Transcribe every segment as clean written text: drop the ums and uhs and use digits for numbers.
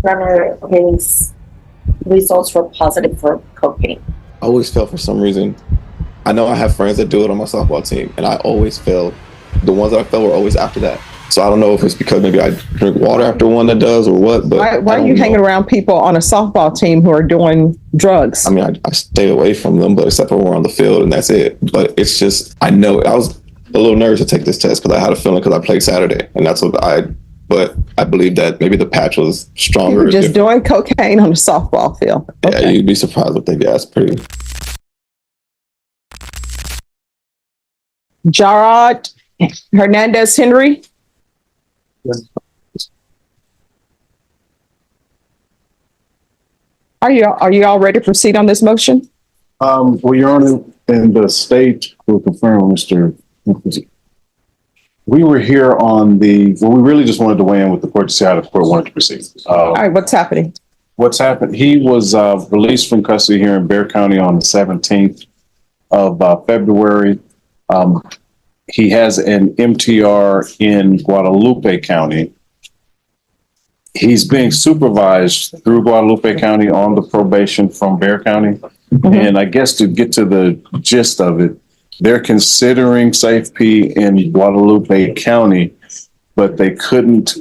Runner, his results were positive for cocaine. I always felt for some reason. I know I have friends that do it on my softball team, and I always felt the ones that I felt were always after that. So I don't know if it's because maybe I drink water after one that does or what. But why are you hanging around people on a softball team who are doing drugs? I mean, I stay away from them, but except for when we're on the field, and that's it. But it's just, I know I was a little nervous to take this test because I had a feeling because I played Saturday, and that's what but I believe that maybe the patch was stronger. You were just doing cocaine on the softball field. Okay. Yeah, you'd be surprised what they guess. Pretty. Gerard Hernandez Henry. Yes. Are you all ready to proceed on this motion? Well, Your Honor, in the state will confirm, Mr. We were here on we really just wanted to weigh in with the court to see how the court wanted to proceed. All right, what's happening? What's happened? He was released from custody here in Bexar County on the 17th of February. He has an MTR in Guadalupe County. He's being supervised through Guadalupe County on the probation from Bexar County. Mm-hmm. And I guess to get to the gist of it, they're considering safety in Guadalupe County, but they couldn't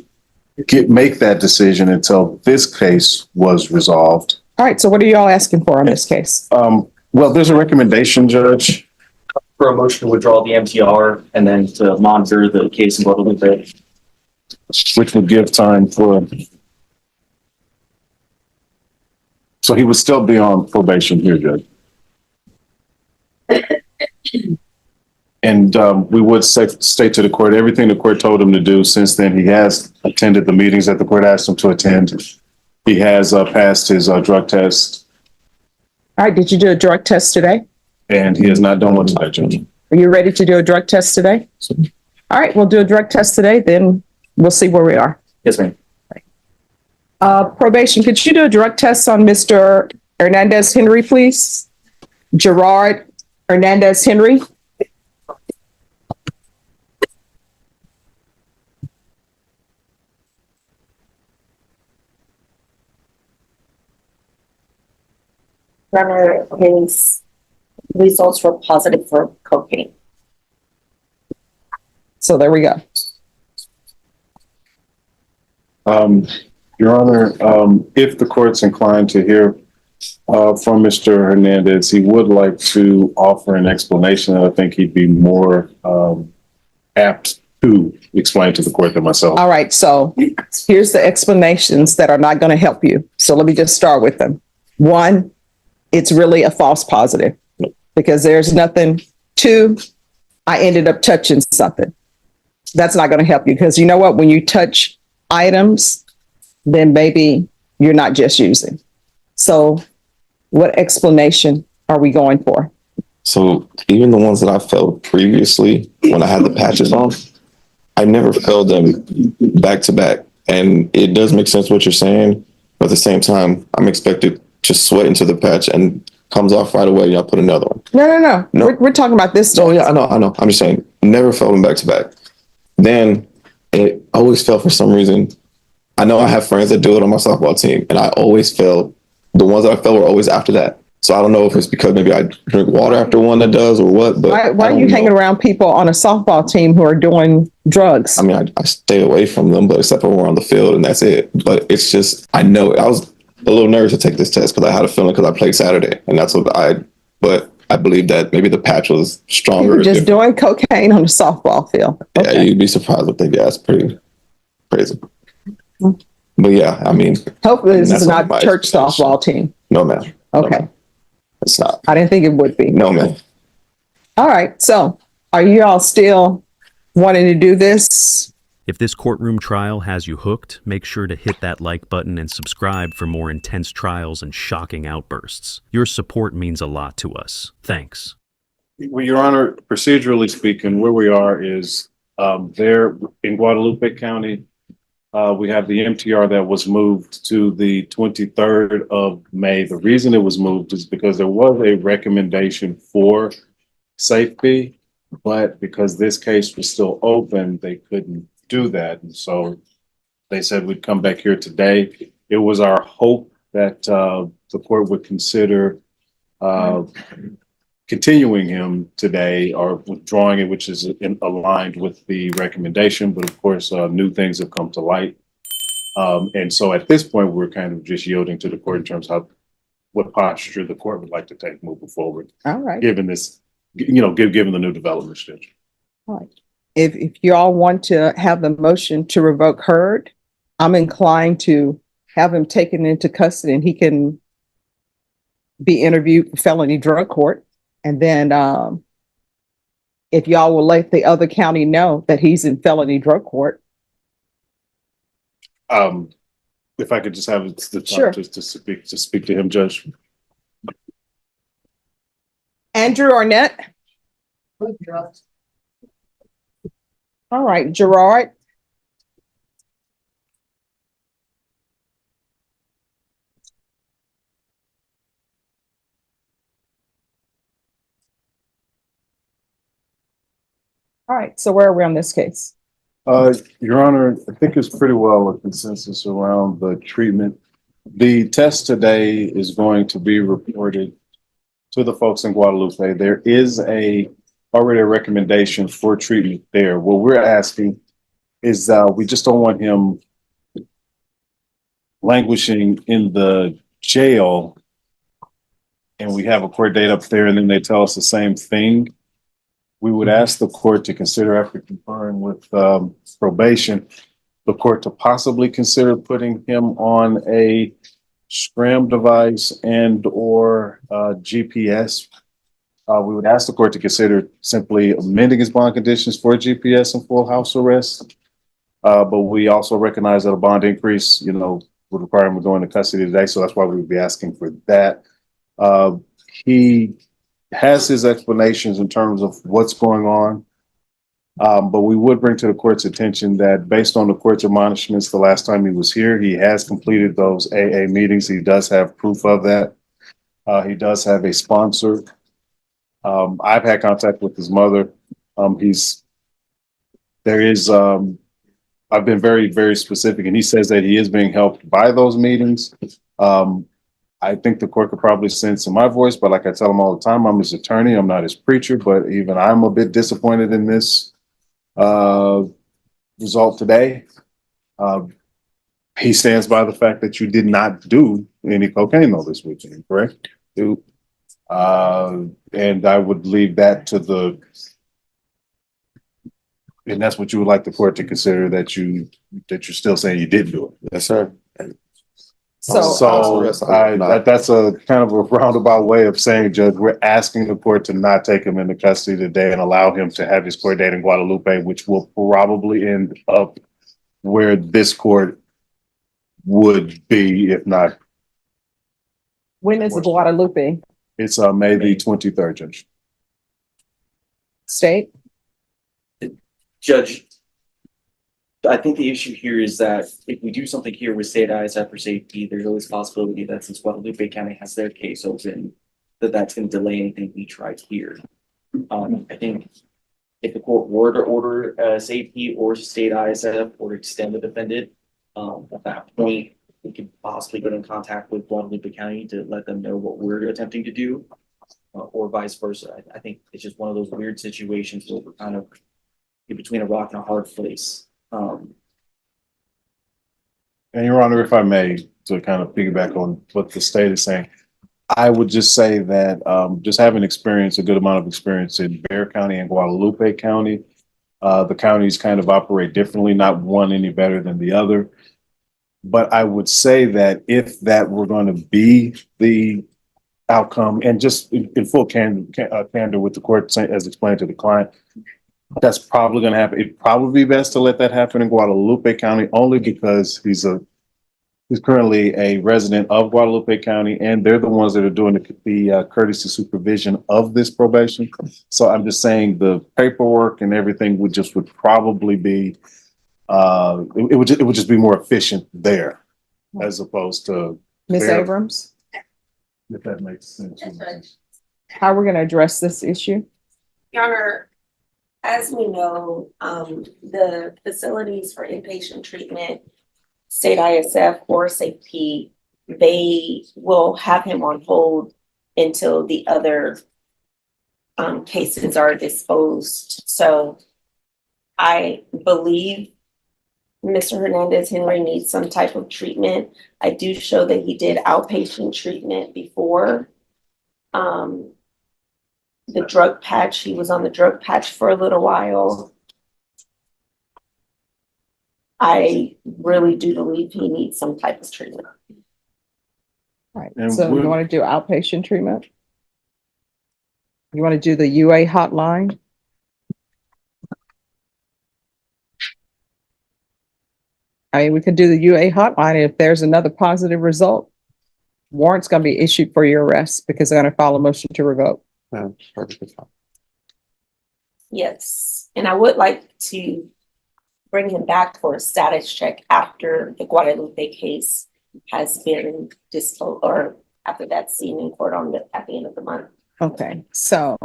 make that decision until this case was resolved. All right. So what are you all asking for on this case? Well, there's a recommendation, Judge. For a motion to withdraw the MTR and then to monitor the case in Guadalupe. Which would give time for, so he would still be on probation here, Judge. And we would state to the court everything the court told him to do. Since then, he has attended the meetings that the court asked him to attend. He has passed his drug test. All right. Did you do a drug test today? And he has not done one today, Judge. Are you ready to do a drug test today? All right. We'll do a drug test today. Then we'll see where we are. Yes, ma'am. Probation, could you do a drug test on Mr. Hernandez Henry, please? Gerard Hernandez Henry. Runner, his results were positive for cocaine. So there we go. Your Honor, if the court's inclined to hear from Mr. Hernandez, he would like to offer an explanation. I think he'd be more apt to explain to the court than myself. All right. So here's the explanations that are not going to help you. So let me just start with them. One, it's really a false positive because there's nothing. Two, I ended up touching something. That's not going to help you because you know what? When you touch items, then maybe you're not just using. So what explanation are we going for? So even the ones that I felt previously when I had the patches on, I never felt them back to back. And it does make sense what you're saying. But at the same time, I'm expected to sweat into the patch and comes off right away. Y'all put another one. No. We're talking about this. Oh, yeah, I know. I'm just saying, never felt them back to back. Then it always felt for some reason. I know I have friends that do it on my softball team, and I always felt the ones that I felt were always after that. So I don't know if it's because maybe I drink water after one that does or what. But why are you hanging around people on a softball team who are doing drugs? I mean, I stay away from them, but except for when we're on the field, and that's it. But it's just, I know I was a little nervous to take this test because I had a feeling because I played Saturday, and that's what but I believe that maybe the patch was stronger. You were just doing cocaine on the softball field. Okay. Yeah, you'd be surprised what they guess. Pretty crazy. Mm-hmm. But yeah, I mean. Hopefully this is not church softball team. No, ma'am. Okay. No, it's not. I didn't think it would be. No, ma'am. All right. So are you all still wanting to do this? If this courtroom trial has you hooked, make sure to hit that like button and subscribe for more intense trials and shocking outbursts. Your support means a lot to us. Thanks. Well, Your Honor, procedurally speaking, where we are is there in Guadalupe County. We have the MTR that was moved to the 23rd of May. The reason it was moved is because there was a recommendation for safety, but because this case was still open, they couldn't do that. And so they said we'd come back here today It was our hope that the court would consider continuing him today or withdrawing it, which is aligned with the recommendation. But of course, new things have come to light. And so at this point, we're kind of just yielding to the court in terms of what posture the court would like to take moving forward, All right. given this, given the new developments, Judge. All right. If you all want to have the motion to revoke heard, I'm inclined to have him taken into custody and he can be interviewed for felony drug court. And then if y'all will let the other county know that he's in felony drug court. If I could just have the Sure. time to speak to him, Judge. Andrew Arnett. All right, Gerard. All right, so where are we on this case? Your Honor, I think it's pretty well a consensus around the treatment. The test today is going to be reported to the folks in Guadalupe. There is already a recommendation for treatment there. What we're asking is we just don't want him languishing in the jail and we have a court date up there and then they tell us the same thing. We would ask the court to consider, after conferring with probation, the court to possibly consider putting him on a scram device and or GPS. We would ask the court to consider simply amending his bond conditions for GPS and full house arrest. But we also recognize that a bond increase, would require him to go into custody today. So that's why we would be asking for that. He has his explanations in terms of what's going on. But we would bring to the court's attention that based on the court's admonishments the last time he was here, he has completed those AA meetings. He does have proof of that. He does have a sponsor. I've had contact with his mother. I've been very, very specific, and he says that he is being helped by those meetings. I think the court could probably sense in my voice, but like I tell him all the time, I'm his attorney. I'm not his preacher, but even I'm a bit disappointed in this result today. He stands by the fact that you did not do any cocaine though this weekend, correct? And I would leave that to and that's what you would like the court to consider, that you're still saying you didn't do it. Yes, sir. So, That's a kind of a roundabout way of saying, Judge, we're asking the court to not take him into custody today and allow him to have his court date in Guadalupe, which will probably end up where this court would be, if not. when is Guadalupe? It's May the 23rd, Judge. State? Judge, I think the issue here is that if we do something here with state ISF for safety, there's always a possibility that since Guadalupe County has their case open, that's going to delay anything we try here. I think if the court were to order safety or state ISF or extend the defendant, at that point, we could possibly get in contact with Guadalupe County to let them know what we're attempting to do, or vice versa. I think it's just one of those weird situations where we're kind of in between a rock and a hard place. And Your Honor, if I may, to kind of piggyback on what the state is saying, I would just say that just having a good amount of experience in Bexar County and Guadalupe County, the counties kind of operate differently, not one any better than the other. But I would say that if that were going to be the outcome, and just in full candor with the court, as explained to the client, that's probably going to happen. It'd probably be best to let that happen in Guadalupe County, only because he's currently a resident of Guadalupe County, and they're the ones that are doing the courtesy supervision of this probation. So I'm just saying the paperwork and everything would probably be it would just be more efficient there, as opposed to Ms. Fair. Abrams, if that makes sense. how are we going to address this issue? Your Honor, as we know, the facilities for inpatient treatment state ISF or safety, they will have him on hold until the other cases are disposed. So I believe Mr. Hernandez Henry needs some type of treatment. I do show that he did outpatient treatment before. The drug patch, he was on the drug patch for a little while. I really do believe he needs some type of treatment. All right, And so you we're- want to do outpatient treatment? You want to do the UA hotline? I mean, we could do the UA hotline. If there's another positive result, warrant's going to be issued for your arrest because they're going to file a motion to revoke. Yeah, perfectly fine. Yes, and I would like to bring him back for a status check after the Guadalupe case has been disposed, or after that's seen in court at the end of the month. Okay, so,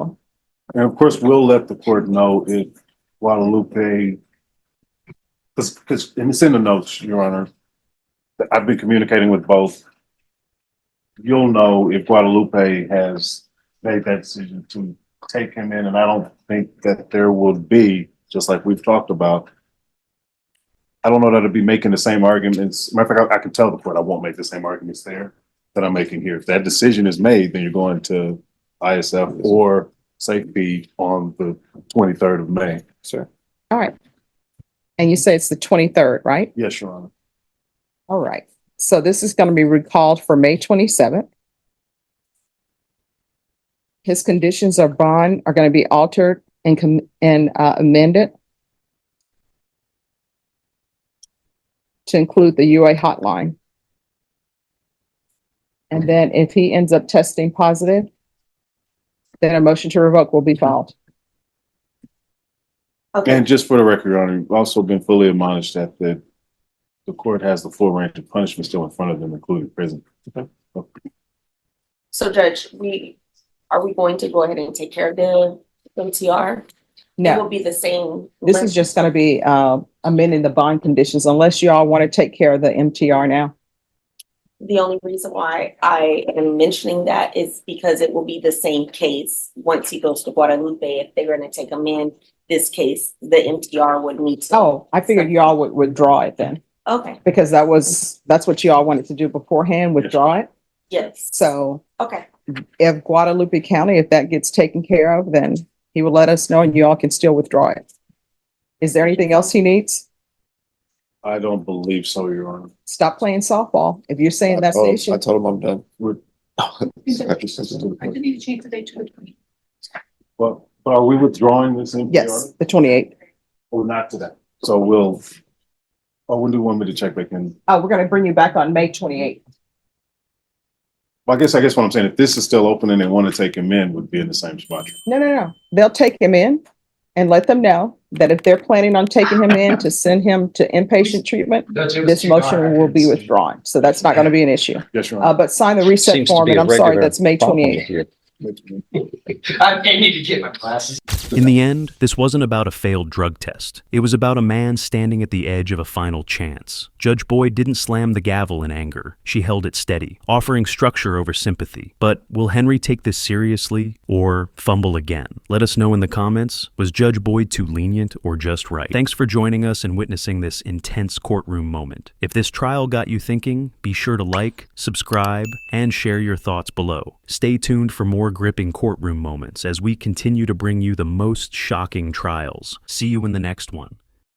And of course, we'll let the court know if Guadalupe, because, and it's in the notes, Your Honor, that I've been communicating with both. You'll know if Guadalupe has made that decision to take him in, and I don't think that there would be, just like we've talked about. I don't know that it'd be making the same arguments. Matter of fact, I can tell the court I won't make the same arguments there that I'm making here. If that decision is made, then you're going to ISF or safety on the 23rd of May. Sir. all right. And you say it's the 23rd, right? Yes, Your Honor. All right. So this is going to be recalled for May 27th. His conditions of bond are going to be altered and amended to include the UA hotline. And then if he ends up testing positive, then a motion to revoke will be filed. Okay, And just for the record, Your Honor, you've also been fully admonished that the court has the full range of punishment still in front of them, including prison. so Judge, are we going to go ahead and take care of the MTR? It No, will be the same. this is just going to be amending the bond conditions unless you all want to take care of the MTR now. The only reason why I am mentioning that is because it will be the same case once he goes to Guadalupe. If they're going to take him in this case, the MTR would need to. Oh, I figured you all would withdraw it then Okay, because that's what you all wanted to do beforehand, withdraw it. yes. So Okay, if Guadalupe County, if that gets taken care of, then he will let us know and you all can still withdraw it. Is there anything else he needs? I don't believe so, Your Honor. Stop playing softball. If you're saying that's the I issue. told him I'm done. We're- I didn't need to change the date to the 20th. But are we withdrawing this MPR? Yes, the 28th. Or not today? So when do you want me to check back in? Oh, we're going to bring you back on May 28th. Well, I guess what I'm saying, if this is still open and they want to take him in, would be in the same spot. No. They'll take him in and let them know that if they're planning on taking him in to send him to inpatient treatment, this motion will be withdrawn. So that's not going to be an issue. Yes, Your Honor. But sign the reset Seems to form be and a I'm sorry, regular that's May bump 28th. here. I need to get my glasses. In the end, this wasn't about a failed drug test. It was about a man standing at the edge of a final chance. Judge Boyd didn't slam the gavel in anger. She held it steady, offering structure over sympathy. But will Henry take this seriously or fumble again? Let us know in the comments. Was Judge Boyd too lenient or just right? Thanks for joining us and witnessing this intense courtroom moment. If this trial got you thinking, be sure to like, subscribe, and share your thoughts below. Stay tuned for more gripping courtroom moments as we continue to bring you the most shocking trials. See you in the next one.